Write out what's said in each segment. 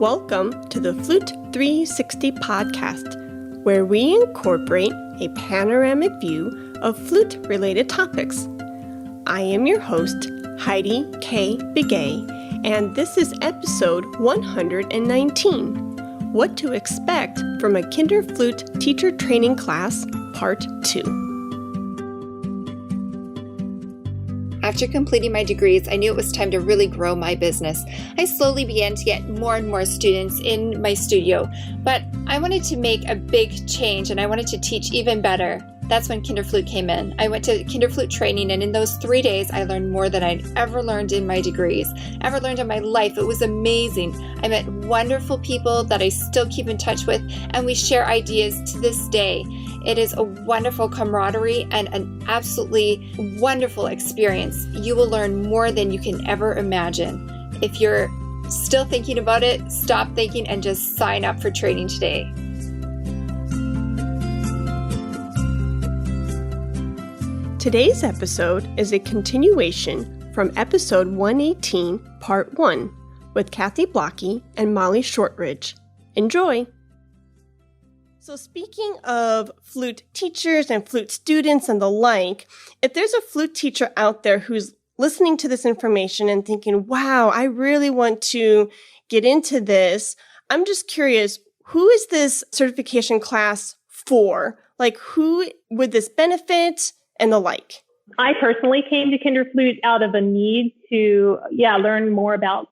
Welcome to the Flute 360 podcast, where we incorporate a panoramic view of flute-related topics. I am your host, Heidi K. Begay, and this is episode 119, What to Expect from a KinderFlute Teacher Training Class, Part 2. After completing my degrees, I knew it was time to really grow my business. I slowly began to get more and more students in my studio, but I wanted to make a big change and I wanted to teach even better. That's when KinderFlute came in. I went to KinderFlute training, and in those 3 days, I learned more than I'd ever learned in my degrees, ever learned in my life. It was amazing. I met wonderful people that I still keep in touch with, and we share ideas to this day. It is a wonderful camaraderie and an absolutely wonderful experience. You will learn more than you can ever imagine. If you're still thinking about it, stop thinking and just sign up for training today. Today's episode is a continuation from episode 118, part 1, with Kathy Blocki and Molly Shortridge. Enjoy! So speaking of flute teachers and flute students and the like, if there's a flute teacher out there who's listening to this information and thinking, wow, I really want to get into this, I'm just curious, who is this certification class for? Like, who would this benefit and the like? I personally came to KinderFlute out of a need to, learn more about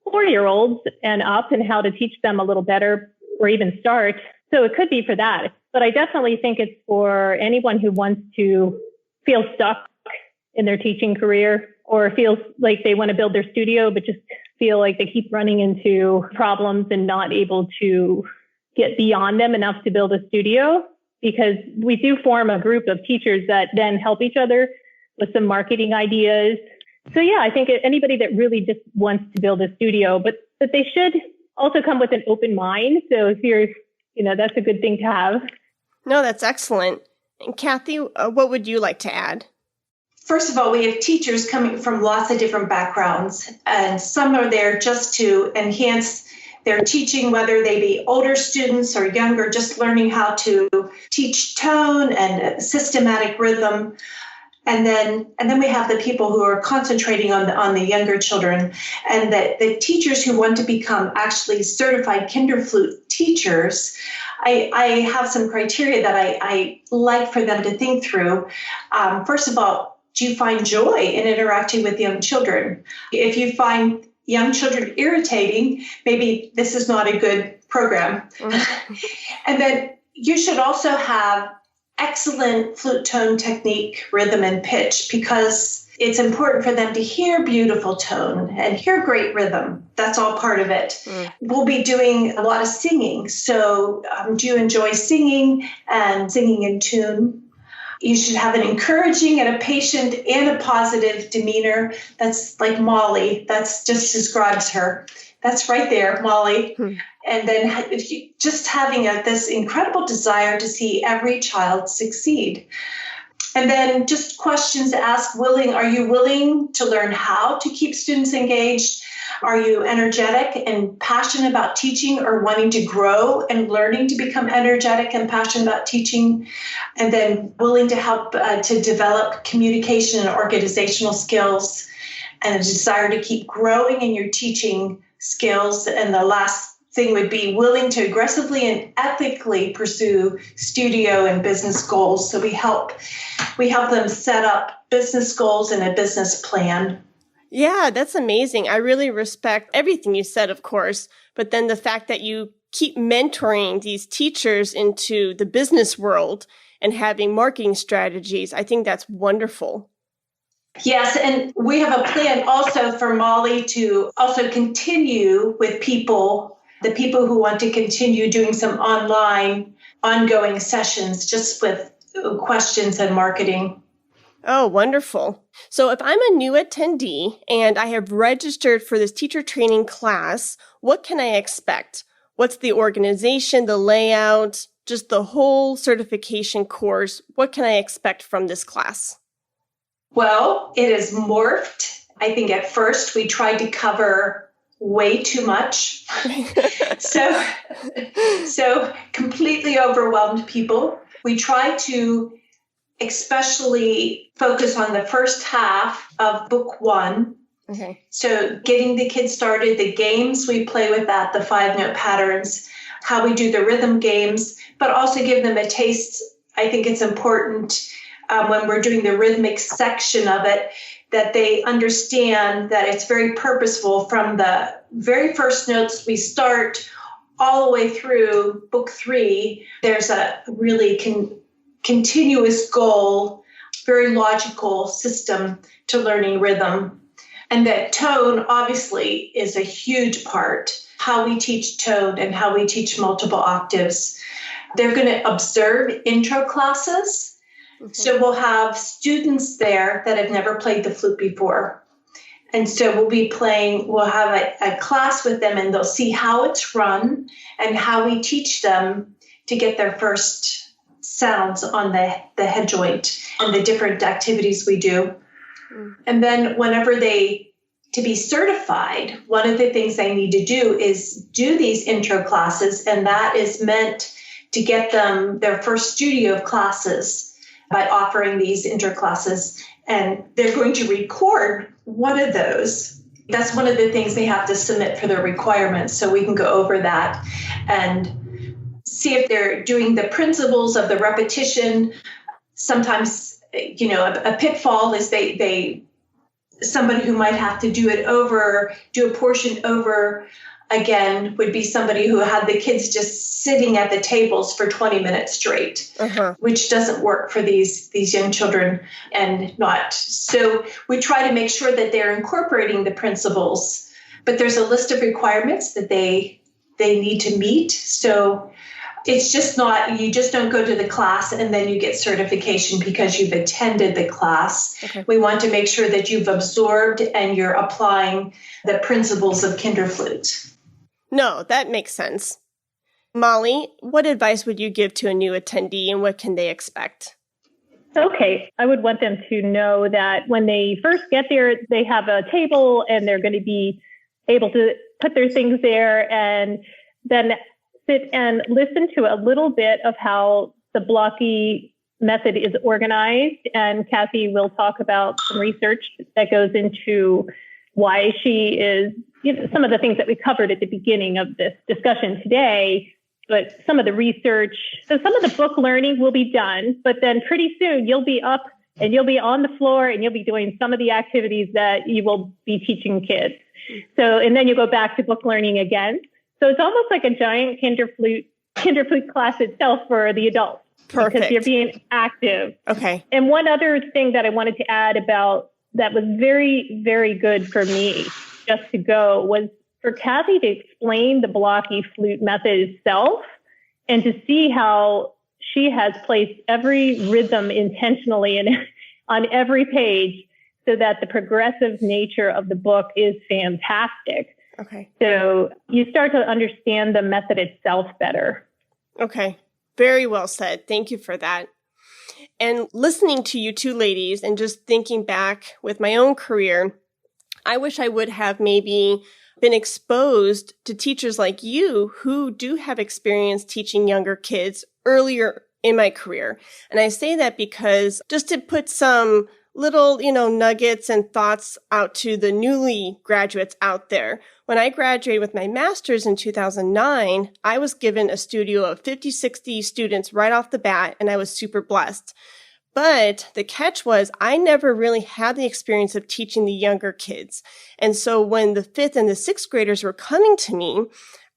4-year-olds and up and how to teach them a little better or even start. So it could be for that. But I definitely think it's for anyone who wants to feel stuck in their teaching career or feels like they want to build their studio, but just feel like they keep running into problems and not able to get beyond them enough to build a studio. Because we do form a group of teachers that then help each other with some marketing ideas. So I think anybody that really just wants to build a studio, but they should also come with an open mind. So if you're, that's a good thing to have. No, that's excellent. And Kathy, what would you like to add? First of all, we have teachers coming from lots of different backgrounds, and some are there just to enhance their teaching, whether they be older students or younger, just learning how to teach tone and systematic rhythm. And then we have the people who are concentrating on the younger children, and the teachers who want to become actually certified KinderFlute teachers. I have some criteria that I like for them to think through. First of all, do you find joy in interacting with young children? If you find young children irritating, maybe this is not a good program. Mm-hmm. And then you should also have excellent flute tone technique, rhythm, and pitch, because it's important for them to hear beautiful tone and hear great rhythm. That's all part of it. Mm. We'll be doing a lot of singing. So do you enjoy singing and singing in tune? You should have an encouraging and a patient and a positive demeanor. That's like Molly. That's just describes her. That's right there, Molly. And then just having this incredible desire to see every child succeed. And then just questions to ask, are you willing to learn how to keep students engaged? Are you energetic and passionate about teaching, or wanting to grow and learning to become energetic and passionate about teaching? And then willing to help to develop communication and organizational skills, and a desire to keep growing in your teaching skills. And the last thing would be willing to aggressively and ethically pursue studio and business goals. So we help them set up business goals and a business plan. Yeah, that's amazing. I really respect everything you said, of course, but then the fact that you keep mentoring these teachers into the business world and having marketing strategies, I think that's wonderful. Yes, and we have a plan also for Molly to also continue with the people who want to continue doing some ongoing sessions just with questions and marketing. Oh, wonderful. So if I'm a new attendee and I have registered for this teacher training class, what can I expect? What's the organization, the layout, just the whole certification course? What can I expect from this class? Well, it is morphed. I think at first we tried to cover way too much. So completely overwhelmed people. We try to especially focus on the first half of book 1. Okay. So getting the kids started, the games we play with that, the 5-note patterns, how we do the rhythm games, but also give them a taste. I think it's important when we're doing the rhythmic section of it, that they understand that it's very purposeful from the very first notes we start all the way through book 3. There's a really continuous goal, very logical system to learning rhythm. And that tone obviously is a huge part, how we teach tone and how we teach multiple octaves. They're going to observe intro classes. Mm-hmm. So we'll have students there that have never played the flute before. And so we'll have a class with them, and they'll see how it's run and how we teach them to get their first sounds on the head joint and the different activities we do. And then whenever to be certified, one of the things they need to do is do these intro classes, and that is meant to get them their first studio of classes by offering these intro classes. And they're going to record one of those. That's one of the things they have to submit for their requirements, so we can go over that and see if they're doing the principles of the repetition. Sometimes, a pitfall is somebody who might have to do a portion over again would be somebody who had the kids just sitting at the tables for 20 minutes straight, which doesn't work for these young children and not. So we try to make sure that they're incorporating the principles, but there's a list of requirements that they need to meet. So it's just not, you just don't go to the class and then you get certification because you've attended the class. Okay. We want to make sure that you've absorbed and you're applying the principles of KinderFlute. No, that makes sense. Molly, what advice would you give to a new attendee, and what can they expect? Okay, I would want them to know that when they first get there, they have a table and they're going to be able to put their things there, and then sit and listen to a little bit of how the Blocki method is organized. And Kathy will talk about some research that goes into why she is, some of the things that we covered at the beginning of this discussion today, but some of the research. So some of the book learning will be done, but then pretty soon you'll be up and you'll be on the floor and you'll be doing some of the activities that you will be teaching kids. So, and then you go back to book learning again. So it's almost like a giant KinderFlute class itself for the adults. Perfect. Because you're being active. Okay. And one other thing that I wanted to add about that was very, very good for me just to go was for Kathy to explain the Blocki Flute method itself and to see how she has placed every rhythm intentionally on every page so that the progressive nature of the book is fantastic. Okay. So you start to understand the method itself better. Okay. Very well said. Thank you for that. And listening to you two ladies and just thinking back with my own career, I wish I would have maybe been exposed to teachers like you who do have experience teaching younger kids earlier in my career. And I say that because just to put some little, nuggets and thoughts out to the newly graduates out there. When I graduated with my master's in 2009, I was given a studio of 50, 60 students right off the bat, and I was super blessed. But the catch was I never really had the experience of teaching the younger kids. And so when the 5th and the 6th graders were coming to me,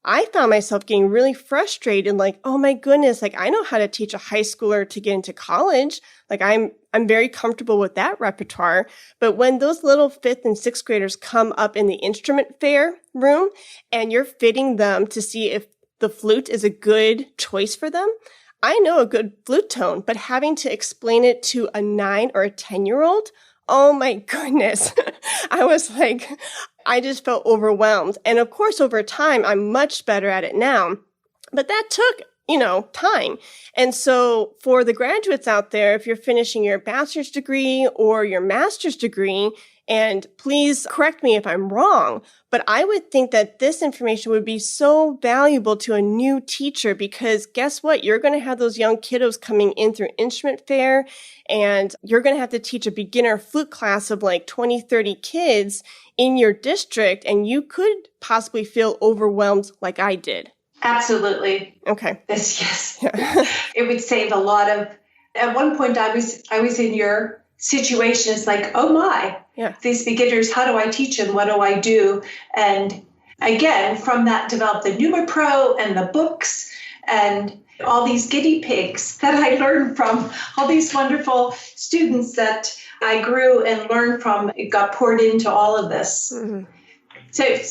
I found myself getting really frustrated, like, oh my goodness, like I know how to teach a high schooler to get into college. Like I'm very comfortable with that repertoire. But when those little 5th and 6th graders come up in the instrument fair room and you're fitting them to see if the flute is a good choice for them, I know a good flute tone, but having to explain it to a 9 or a 10-year-old, oh my goodness. I was like, I just felt overwhelmed. And of course, over time, I'm much better at it now. But that took, time. And so for the graduates out there, if you're finishing your bachelor's degree or your master's degree, And please correct me if I'm wrong, but I would think that this information would be so valuable to a new teacher because guess what? You're going to have those young kiddos coming in through instrument fair and you're going to have to teach a beginner flute class of like 20, 30 kids in your district and you could possibly feel overwhelmed like I did. Absolutely. Okay. Yes. It would save a lot of, at one point I was in your situation. It's like, oh my, these beginners, how do I teach them? What do I do? And again, from that developed the Pneumo Pro and the books and all these guinea pigs that I learned from, all these wonderful students that I grew and learned from, it got poured into all of this. Mm-hmm. So it's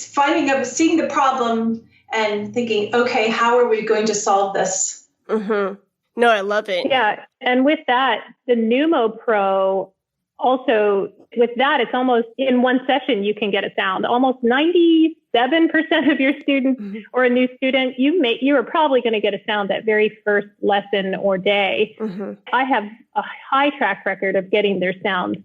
seeing the problem and thinking, okay, how are we going to solve this? Mm-hmm. No, I love it. Yeah. And with that, the Pneumo Pro also, with that, it's almost in one session, you can get a sound. Almost 97% of your students or a new student, you are probably going to get a sound that very first lesson or day. Mm-hmm. I have a high track record of getting their sounds.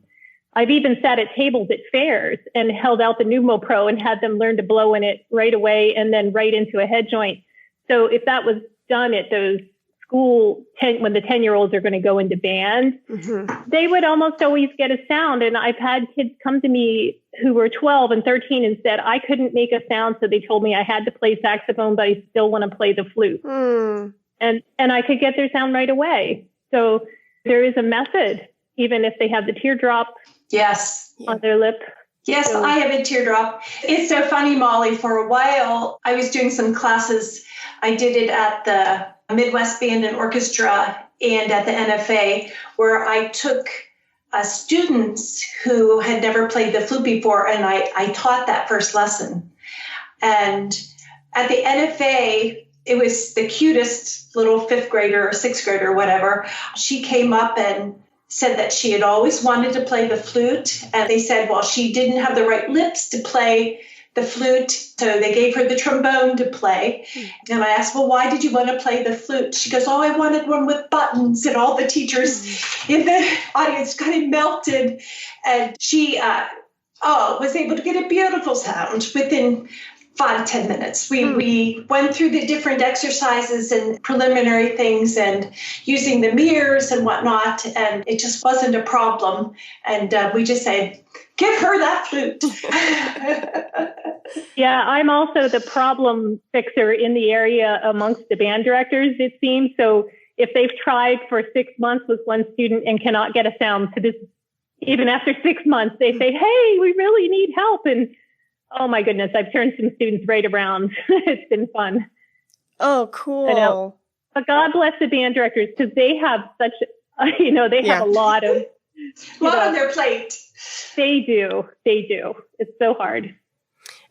I've even sat at tables at fairs and held out the Pneumo Pro and had them learn to blow in it right away and then right into a head joint. So if that was done at those school, when the 10-year-olds are going to go into band, they would almost always get a sound. And I've had kids come to me who were 12 and 13 and said, I couldn't make a sound. So they told me I had to play saxophone, but I still want to play the flute. And I could get their sound right away. So there is a method, even if they have the teardrop on their lip. Yes, so, I have a teardrop. It's so funny, Molly. For a while, I was doing some classes. I did it at the Midwest Band and Orchestra and at the NFA, where I took students who had never played the flute before, and I taught that first lesson. And at the NFA, it was the cutest little fifth grader or sixth grader or whatever. She came up and said that she had always wanted to play the flute. And they said, well, she didn't have the right lips to play the flute, so they gave her the trombone to play. And I asked, well, why did you want to play the flute? She goes, oh, I wanted one with buttons. And all the teachers in the audience kind of melted. And she was able to get a beautiful sound within 5 to 10 minutes. We went through the different exercises and preliminary things and using the mirrors and whatnot, and it just wasn't a problem. And we just said, give her that flute. Yeah, I'm also the problem fixer in the area amongst the band directors, it seems. So if they've tried for 6 months with one student and cannot get a sound to this, even after 6 months, they say, hey, we really need help. And oh my goodness, I've turned some students right around. It's been fun. Oh, cool. I know. But God bless the band directors because they have such, they have a lot of... on their plate. They do. It's so hard.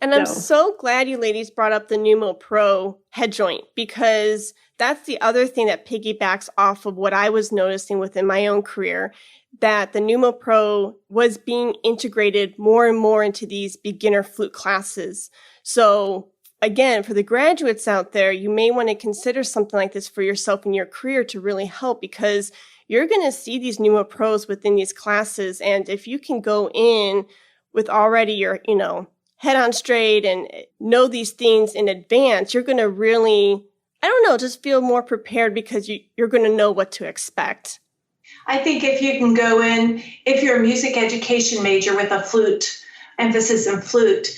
And I'm so glad you ladies brought up the Pneumo Pro head joint because that's the other thing that piggybacks off of what I was noticing within my own career, that the Pneumo Pro was being integrated more and more into these beginner flute classes. So again, for the graduates out there, you may want to consider something like this for yourself in your career to really help because you're going to see these Pneumo Pros within these classes. And if you can go in with already your, head on straight and know these things in advance, you're going to really, just feel more prepared because you're going to know what to expect. I think if you can go in, if you're a music education major with a flute, emphasis in flute,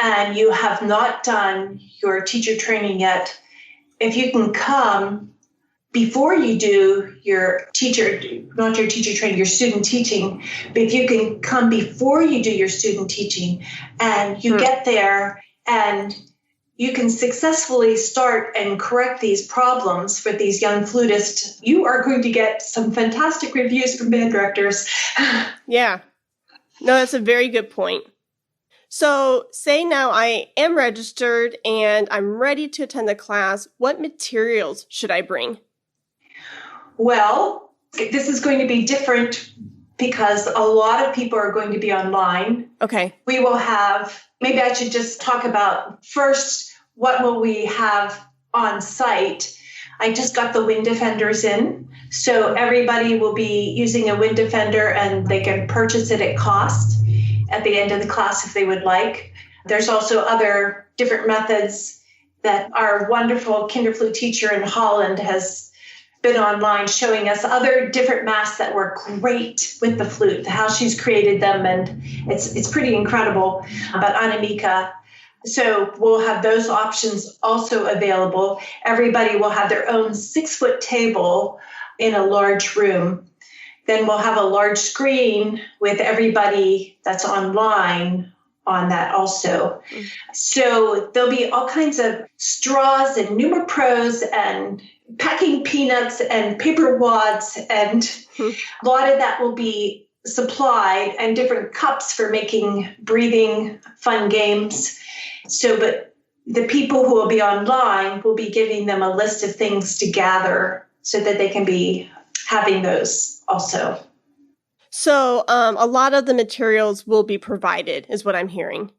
and you have not done your teacher training yet, if you can come before you do your not your teacher training, your student teaching, but if you can come before you do your student teaching and you get there and you can successfully start and correct these problems for these young flutists, you are going to get some fantastic reviews from band directors. Yeah. No, that's a very good point. So say now I am registered and I'm ready to attend the class. What materials should I bring? Well, this is going to be different because a lot of people are going to be online. Okay. We will have, maybe I should just talk about first, what will we have on site? I just got the Win-D-Fenders in. So everybody will be using a Win-D-Fender and they can purchase it at cost. at the end of the class if they would like. There's also other different methods that our wonderful KinderFlute teacher in Holland has been online showing us other different masks that work great with the flute, how she's created them, and it's pretty incredible about Anamika. So we'll have those options also available. Everybody will have their own 6-foot table in a large room. Then we'll have a large screen with everybody that's online on that also. So there'll be all kinds of straws and Pneumo Pros and packing peanuts and paper wads, and a lot of that will be supplied, and different cups for making breathing fun games. So, but the people who will be online will be giving them a list of things to gather so that they can be having those also. So a lot of the materials will be provided, is what I'm hearing.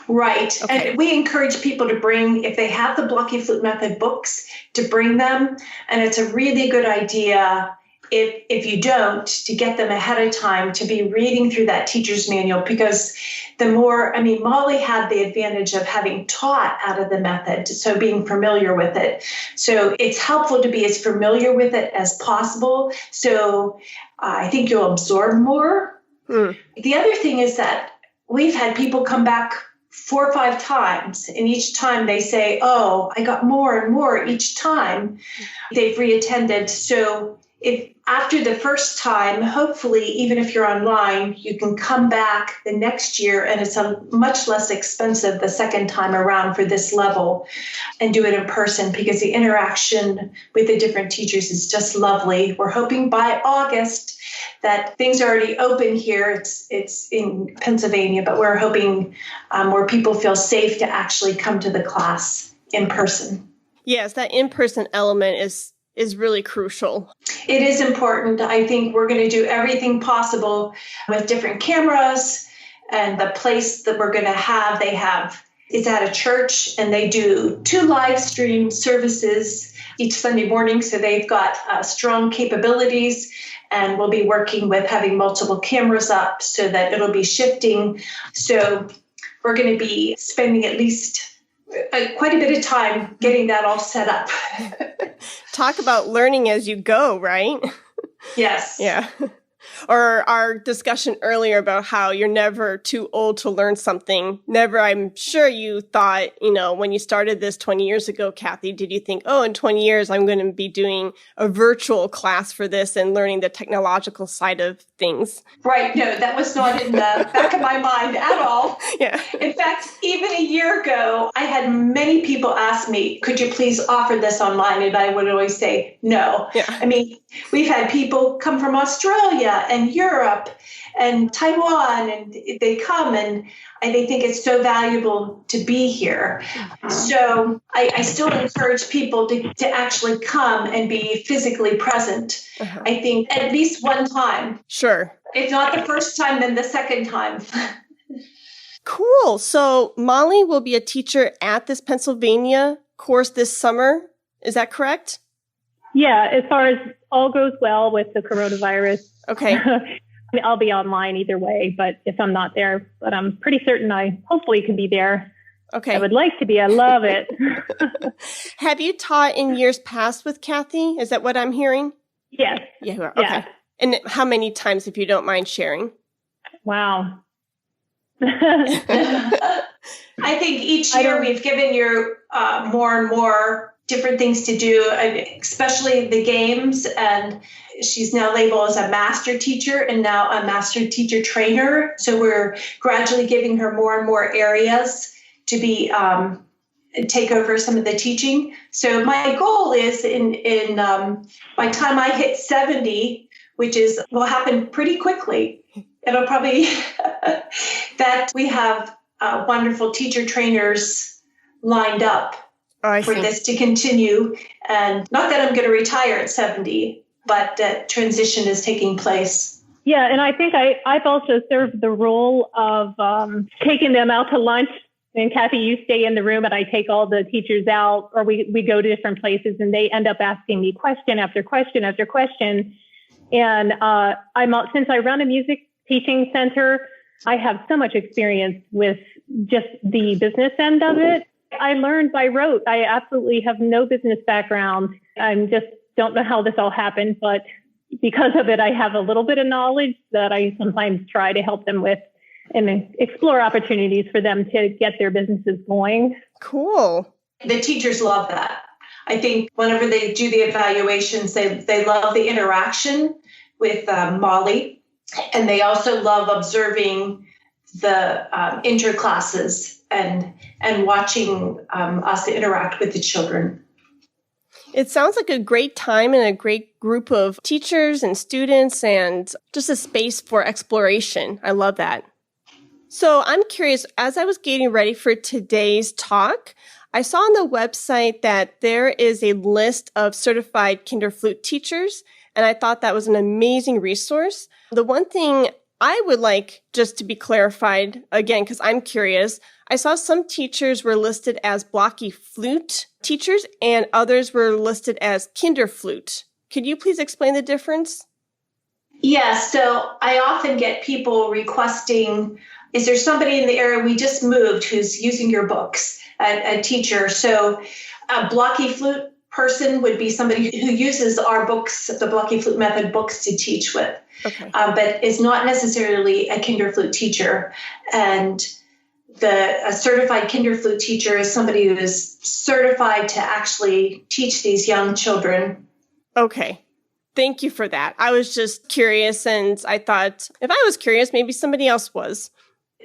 Right. Okay. And we encourage people to bring, if they have the Blocki Flute Method books, to bring them. And it's a really good idea, if you don't, to get them ahead of time, to be reading through that teacher's manual, because the more, Molly had the advantage of having taught out of the method, so being familiar with it. So it's helpful to be as familiar with it as possible. So I think you'll absorb more. The other thing is that we've had people come back 4 or 5 times, and each time they say, oh, I got more and more each time they've reattended. So if after the first time, hopefully, even if you're online, you can come back the next year, and it's a much less expensive the second time around for this level, and do it in person, because the interaction with the different teachers is just lovely. We're hoping by August that things are already open here. It's in Pennsylvania, but we're hoping more people feel safe to actually come to the class in person. Yes, that in-person element is really crucial. It is important. I think we're going to do everything possible with different cameras, and the place that we're going to have, it's at a church, and they do 2 live stream services each Sunday morning. So they've got strong capabilities, and we'll be working with having multiple cameras up so that it'll be shifting. So we're going to be spending at least quite a bit of time getting that all set up. Talk about learning as you go, right? Yes. Yeah. Or our discussion earlier about how you're never too old to learn something. Never, I'm sure you thought, when you started this 20 years ago, Kathy, did you think, in 20 years, I'm going to be doing a virtual class for this and learning the technological side of things? Right. No, that was not in the back of my mind at all. Yeah. In fact, even a year ago, I had many people ask me, could you please offer this online? And I would always say no. Yeah. We've had people come from Australia and Europe and Taiwan, and they come and they think it's so valuable to be here. So I still encourage people to actually come and be physically present. I think at least one time. Sure. If not the first time, then the second time. Cool. So Molly will be a teacher at this Pennsylvania course this summer. Is that correct? Yeah, as far as all goes well with the coronavirus. Okay. I'll be online either way, but if I'm not there, but I'm pretty certain I hopefully can be there. Okay. I would like to be. I love it. Have you taught in years past with Kathy? Is that what I'm hearing? Yes. Yeah. Okay. Yeah. And how many times, if you don't mind sharing? Wow. I think each year we've given you more and more different things to do, especially the games. And she's now labeled as a master teacher and now a master teacher trainer. So we're gradually giving her more and more areas to be take over some of the teaching. So my goal is in by time I hit 70, which will happen pretty quickly. It'll probably that we have wonderful teacher trainers lined up for this to continue. And not that I'm going to retire at 70, but that transition is taking place. Yeah, and I think I've also served the role of taking them out to lunch. And Kathy, you stay in the room, and I take all the teachers out, or we go to different places, and they end up asking me question after question after question. And since I run a music teaching center, I have so much experience with just the business end of it. I learned by rote. I absolutely have no business background. I just don't know how this all happened, but because of it, I have a little bit of knowledge that I sometimes try to help them with and explore opportunities for them to get their businesses going. Cool. The teachers love that. I think whenever they do the evaluations, they love the interaction with Molly, and they also love observing the interclasses and watching us interact with the children. It sounds like a great time and a great group of teachers and students and just a space for exploration. I love that. So I'm curious, as I was getting ready for today's talk, I saw on the website that there is a list of certified KinderFlute teachers, and I thought that was an amazing resource. The one thing I would like just to be clarified, again, because I'm curious, I saw some teachers were listed as Blocki Flute teachers and others were listed as KinderFlute. Could you please explain the difference? Yes, so I often get people requesting, is there somebody in the area we just moved who's using your books, a teacher? So a Blocki Flute person would be somebody who uses our books, the Blocki Flute Method books to teach with, okay. But is not necessarily a KinderFlute teacher. And a certified KinderFlute teacher is somebody who is certified to actually teach these young children. Okay. Thank you for that. I was just curious, and I thought if I was curious, maybe somebody else was.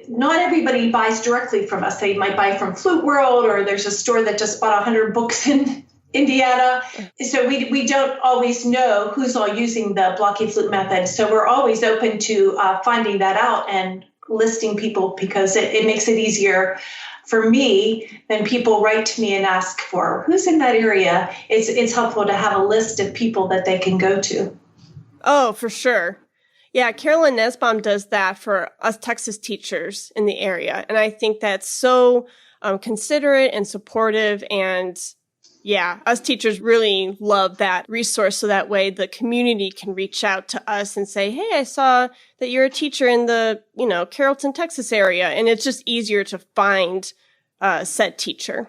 Not everybody buys directly from us. They might buy from Flute World, or there's a store that just bought 100 books in Indiana. So we don't always know who's all using the Blocki Flute Method. So we're always open to finding that out and listing people, because it makes it easier for me when people write to me and ask for who's in that area. It's helpful to have a list of people that they can go to. Oh, for sure. Yeah, Carolyn Nussbaum does that for us Texas teachers in the area. And I think that's so considerate and supportive. And yeah, us teachers really love that resource. So that way the community can reach out to us and say, hey, I saw that you're a teacher in the, Carrollton, Texas area. And it's just easier to find said teacher.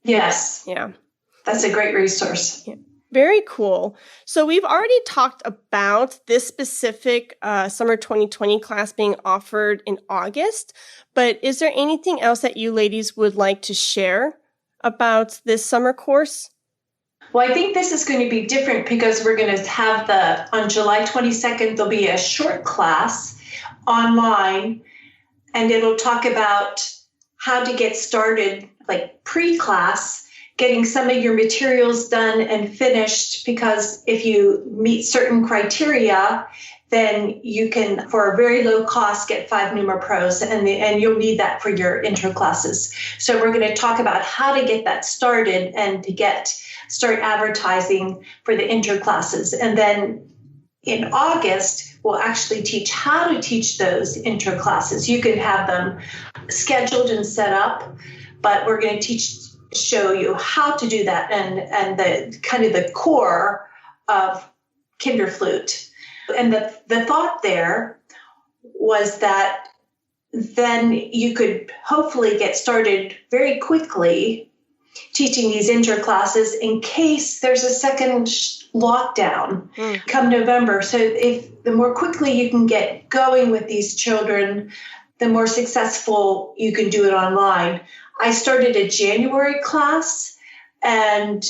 Yes. Yeah. That's a great resource. Yeah. Very cool. So we've already talked about this specific summer 2020 class being offered in August, but is there anything else that you ladies would like to share about this summer course? Well, I think this is going to be different because we're going to have on July 22nd, there'll be a short class online, and it'll talk about how to get started, like pre-class, getting some of your materials done and finished, because if you meet certain criteria, then you can, for a very low cost, get 5 Pneumo Pros, and you'll need that for your intro classes. So we're going to talk about how to get that started and to start advertising for the intro classes. And then in August, we'll actually teach how to teach those intro classes. You can have them scheduled and set up, but we're going to show you how to do that and the kind of the core of KinderFlute. And the thought there was that then you could hopefully get started very quickly teaching these intro classes in case there's a second lockdown come November. So the more quickly you can get going with these children, the more successful you can do it online. I started a January class, and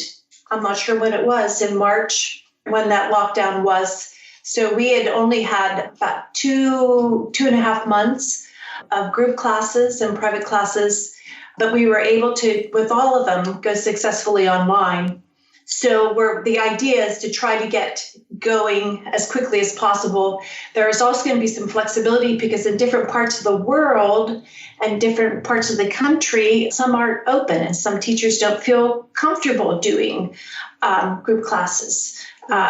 I'm not sure when it was, in March, when that lockdown was. So we had only had about 2.5 months of group classes and private classes, but we were able to, with all of them, go successfully online. So the idea is to try to get going as quickly as possible. There is also going to be some flexibility because in different parts of the world and different parts of the country, some aren't open and some teachers don't feel comfortable doing group classes.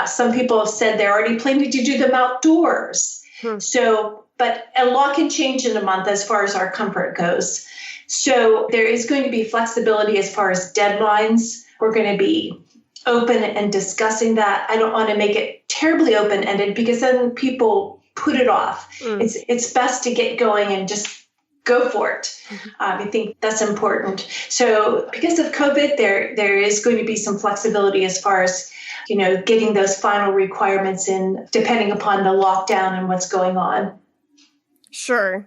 Some people have said they're already planning to do them outdoors. So, but a lot can change in a month as far as our comfort goes. So there is going to be flexibility as far as deadlines. We're going to be open and discussing that. I don't want to make it terribly open-ended because then people put it off. It's best to get going and just go for it. I think that's important. So because of COVID, there is going to be some flexibility as far as, getting those final requirements in, depending upon the lockdown and what's going on. Sure.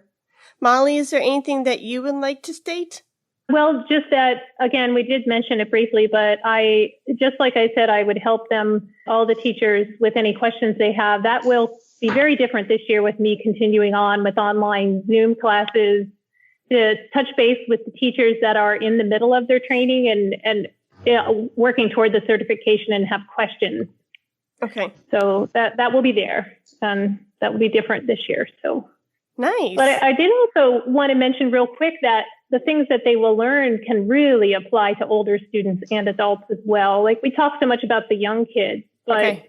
Molly, is there anything that you would like to state? Well, just that, again, we did mention it briefly, but just like I said, I would help them, all the teachers, with any questions they have. That will be very different this year with me continuing on with online Zoom classes to touch base with the teachers that are in the middle of their training and working toward the certification and have questions. Okay. So that will be there, and that will be different this year. So nice. But I did also want to mention real quick that the things that they will learn can really apply to older students and adults as well. Like we talk so much about the young kids, but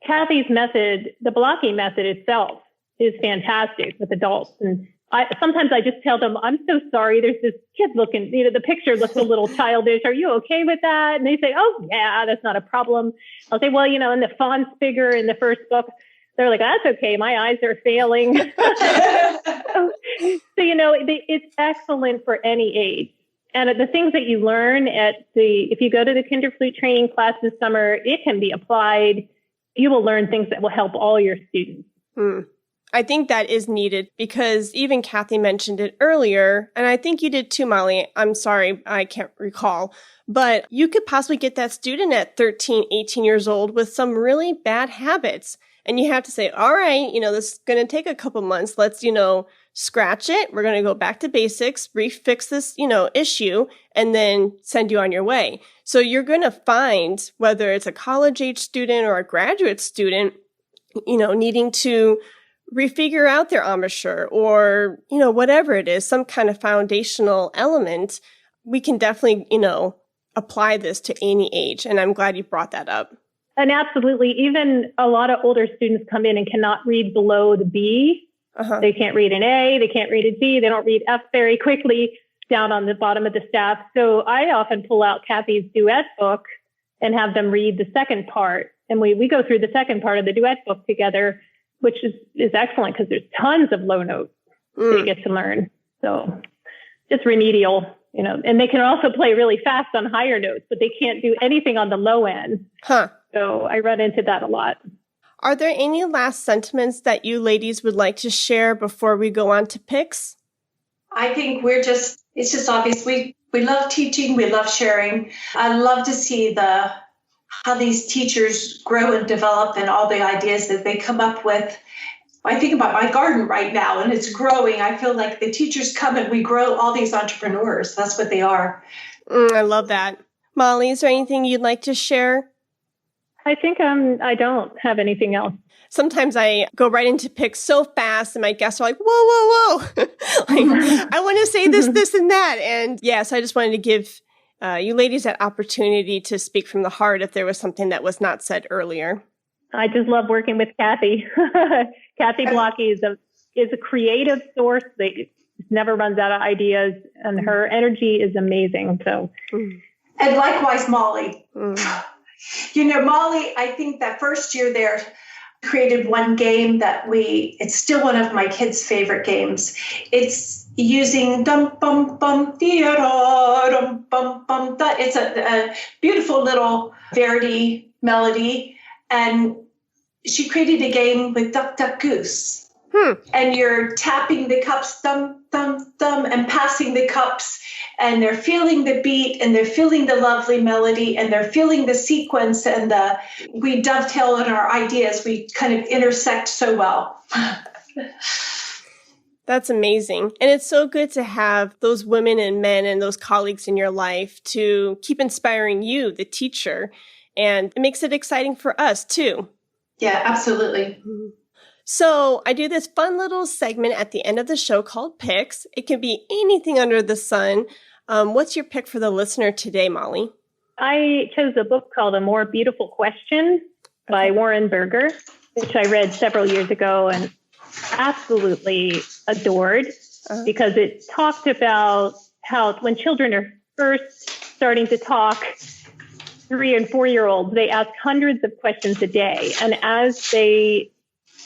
Kathy's method, the Blocki method itself, is fantastic with adults. And sometimes I just tell them, I'm so sorry, there's this kid looking, the picture looks a little childish. Are you okay with that? And they say, oh, yeah, that's not a problem. I'll say, well, and the font's bigger in the first book. They're like, that's okay. My eyes are failing. So, it's excellent for any age. And the things that you learn if you go to the KinderFlute training class this summer, it can be applied. You will learn things that will help all your students. I think that is needed because even Kathy mentioned it earlier, and I think you did too, Molly. I'm sorry, I can't recall. But you could possibly get that student at 13, 18 years old with some really bad habits. And you have to say, all right, this is going to take a couple months. Let's, scratch it. We're going to go back to basics, refix this, issue, and then send you on your way. So you're going to find whether it's a college age student or a graduate student, needing to refigure out their embouchure or, whatever it is, some kind of foundational element. We can definitely, apply this to any age. And I'm glad you brought that up. And absolutely, even a lot of older students come in and cannot read below the B. They can't read an A, they can't read a G, they don't read F very quickly down on the bottom of the staff. So I often pull out Kathy's Duet book and have them read the second part. And we go through the second part of the Duet book together, which is excellent because there's tons of low notes they get to learn. So just remedial, and they can also play really fast on higher notes, but they can't do anything on the low end. So I run into that a lot. Are there any last sentiments that you ladies would like to share before we go on to picks? I think it's just obvious. We love teaching. We love sharing. I love to see how these teachers grow and develop and all the ideas that they come up with. I think about my garden right now and it's growing. I feel like the teachers come and we grow all these entrepreneurs. That's what they are. I love that. Molly, is there anything you'd like to share? I think I don't have anything else. Sometimes I go right into picks so fast and my guests are like, whoa. I want to say this, and that. And so I just wanted to give you ladies that opportunity to speak from the heart if there was something that was not said earlier. I just love working with Kathy. Kathy Blocki is a creative source that never runs out of ideas, and her energy is amazing. So, and likewise, Molly. Molly, I think that first year there created one game that it's still one of my kids' favorite games. It's using dum bum bum da dum bum bum da. It's a beautiful little Verdi melody, and she created a game with Duck-Duck-Goose. And you're tapping the cups, thumb, thumb, thumb, and passing the cups. And they're feeling the beat, and they're feeling the lovely melody, and they're feeling the sequence. And we dovetail in our ideas. We kind of intersect so well. That's amazing. And it's so good to have those women and men and those colleagues in your life to keep inspiring you, the teacher. And it makes it exciting for us, too. Yeah, absolutely. So I do this fun little segment at the end of the show called Picks. It can be anything under the sun. What's your pick for the listener today, Molly? I chose a book called A More Beautiful Question by Warren Berger, which I read several years ago and absolutely adored because it talked about how when children are first starting to talk, 3- and 4-year-olds, they ask hundreds of questions a day. And as they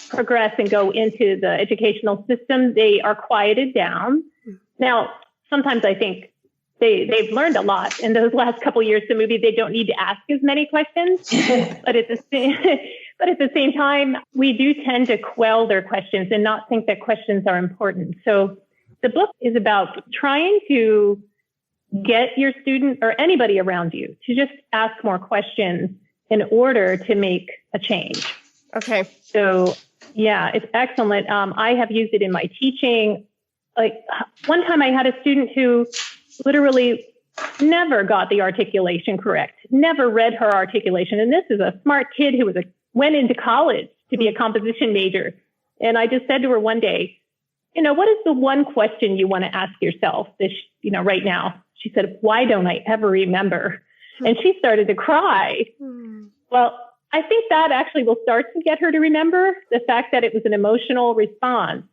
progress and go into the educational system, they are quieted down. Now, sometimes I think they've learned a lot in those last couple of years, so maybe they don't need to ask as many questions. But at the same time, we do tend to quell their questions and not think that questions are important. So the book is about trying to get your student or anybody around you to just ask more questions in order to make a change. Okay. So yeah, it's excellent. I have used it in my teaching. Like one time I had a student who literally never got the articulation correct, never read her articulation. And this is a smart kid who went into college to be a composition major. And I just said to her one day, what is the one question you want to ask yourself right now? She said, why don't I ever remember? And she started to cry. Well, I think that actually will start to get her to remember the fact that it was an emotional response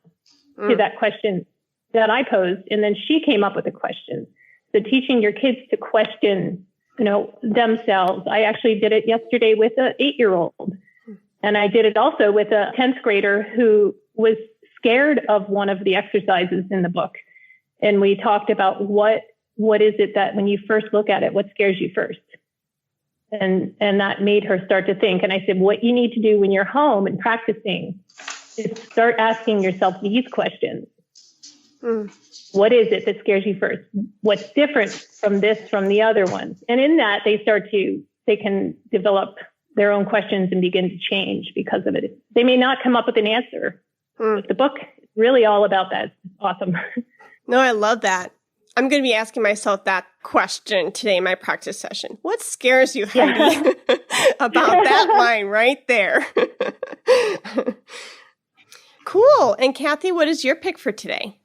to that question that I posed. And then she came up with a question. So teaching your kids to question, themselves. I actually did it yesterday with an 8-year-old. And I did it also with a 10th grader who was scared of one of the exercises in the book. And we talked about what is it that when you first look at it, what scares you first? And that made her start to think. And I said, what you need to do when you're home and practicing is start asking yourself these questions. What is it that scares you first? What's different from the other ones? And in that, they can develop their own questions and begin to change because of it. They may not come up with an answer. But the book is really all about that. It's awesome. No, I love that. I'm going to be asking myself that question today in my practice session. What scares you, Heidi, about that line right there? Cool. And Kathy, what is your pick for today?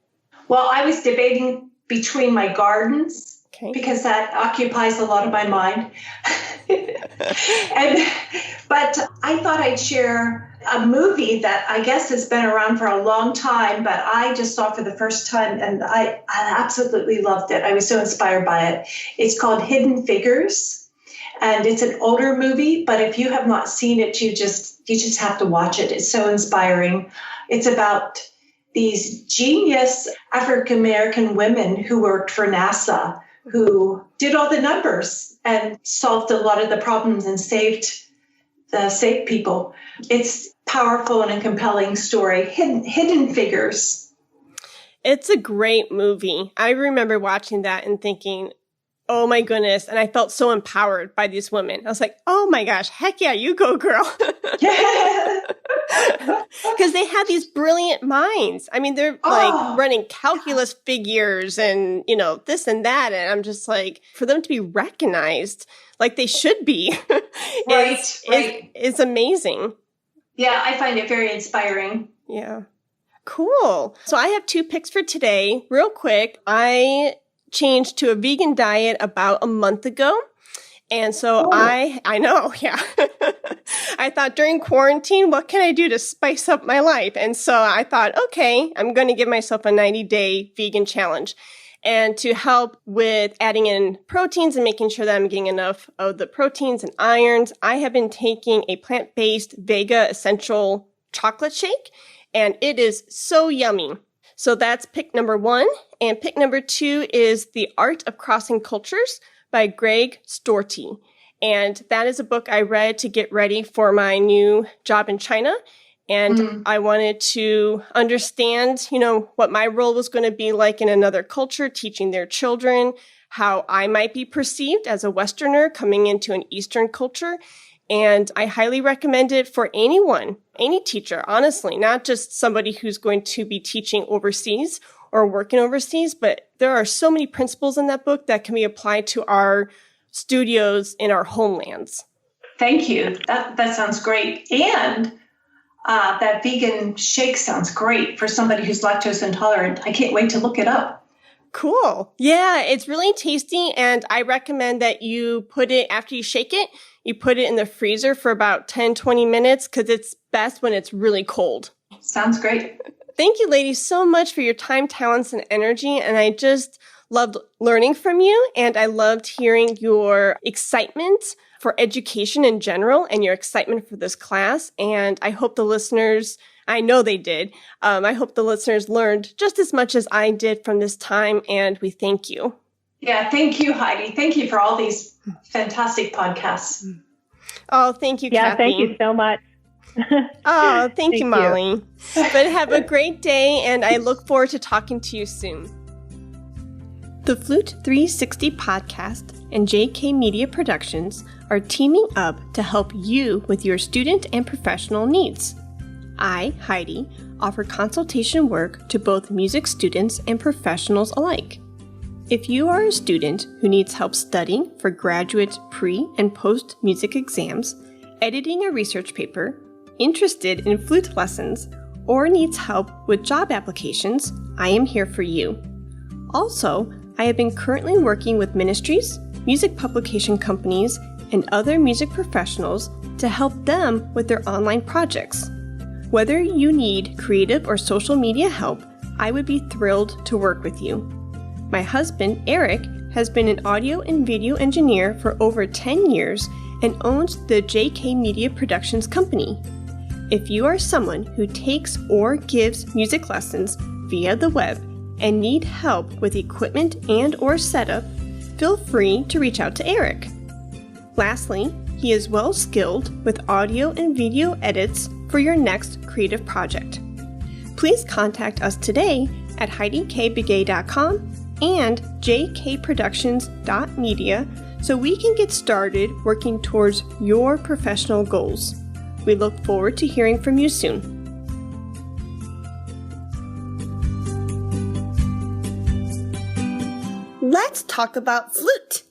Well, I was debating between my gardens, because that occupies a lot of my mind. But I thought I'd share a movie that I guess has been around for a long time, but I just saw for the first time, and I absolutely loved it. I was so inspired by it. It's called Hidden Figures, and it's an older movie, but if you have not seen it, you just have to watch it. It's so inspiring. It's about these genius African-American women who worked for NASA, who did all the numbers and solved a lot of the problems and saved people. It's powerful and a compelling story. Hidden Figures. It's a great movie. I remember watching that and thinking, oh my goodness. And I felt so empowered by these women. I was like, oh my gosh, heck yeah, you go, girl. Because they had these brilliant minds. I mean, they're like running calculus figures and, this and that. And I'm just like, for them to be recognized like they should be, right. It's amazing. Yeah, I find it very inspiring. Yeah. Cool. So I have 2 picks for today. Real quick, I changed to a vegan diet about a month ago. And so I know, yeah. I thought during quarantine, what can I do to spice up my life? And so I thought, okay, I'm going to give myself a 90-day vegan challenge. And to help with adding in proteins and making sure that I'm getting enough of the proteins and irons, I have been taking a plant-based VEGA essential chocolate shake, and it is so yummy. So that's pick number 1. And pick number 2 is The Art of Crossing Cultures by Greg Storti. And that is a book I read to get ready for my new job in China. And I wanted to understand, what my role was going to be like in another culture, teaching their children, how I might be perceived as a Westerner coming into an Eastern culture. And I highly recommend it for anyone, any teacher, honestly, not just somebody who's going to be teaching overseas or working overseas, but there are so many principles in that book that can be applied to our studios in our homelands. Thank you. That sounds great. And that vegan shake sounds great for somebody who's lactose intolerant. I can't wait to look it up. Cool. Yeah, it's really tasty. And I recommend that you put it, after you shake it, you put it in the freezer for about 10, 20 minutes because it's best when it's really cold. Sounds great. Thank you, ladies, so much for your time, talents, and energy. And I just loved learning from you. And I loved hearing your excitement for education in general and your excitement for this class. And I hope the listeners I know they did. I hope the listeners learned just as much as I did from this time, and we thank you. Yeah, thank you, Heidi. Thank you for all these fantastic podcasts. Oh, thank you, Yeah, Kathy. thank you so much. Oh, thank you, Thank Molly. But have a great day, and I look forward to talking to you soon. The Flute 360 podcast and JK Media Productions are teaming up to help you with your student and professional needs. I, Heidi, offer consultation work to both music students and professionals alike. If you are a student who needs help studying for graduate pre- and post-music exams, editing a research paper, interested in flute lessons, or needs help with job applications, I am here for you. Also, I have been currently working with ministries, music publication companies, and other music professionals to help them with their online projects. Whether you need creative or social media help, I would be thrilled to work with you. My husband, Eric, has been an audio and video engineer for over 10 years and owns the JK Media Productions company. If you are someone who takes or gives music lessons via the web and need help with equipment and or setup, feel free to reach out to Eric. Lastly, he is well skilled with audio and video edits for your next creative project. Please contact us today at HeidiKBegay.com and jkproductions.media so we can get started working towards your professional goals. We look forward to hearing from you soon. Let's talk about flute.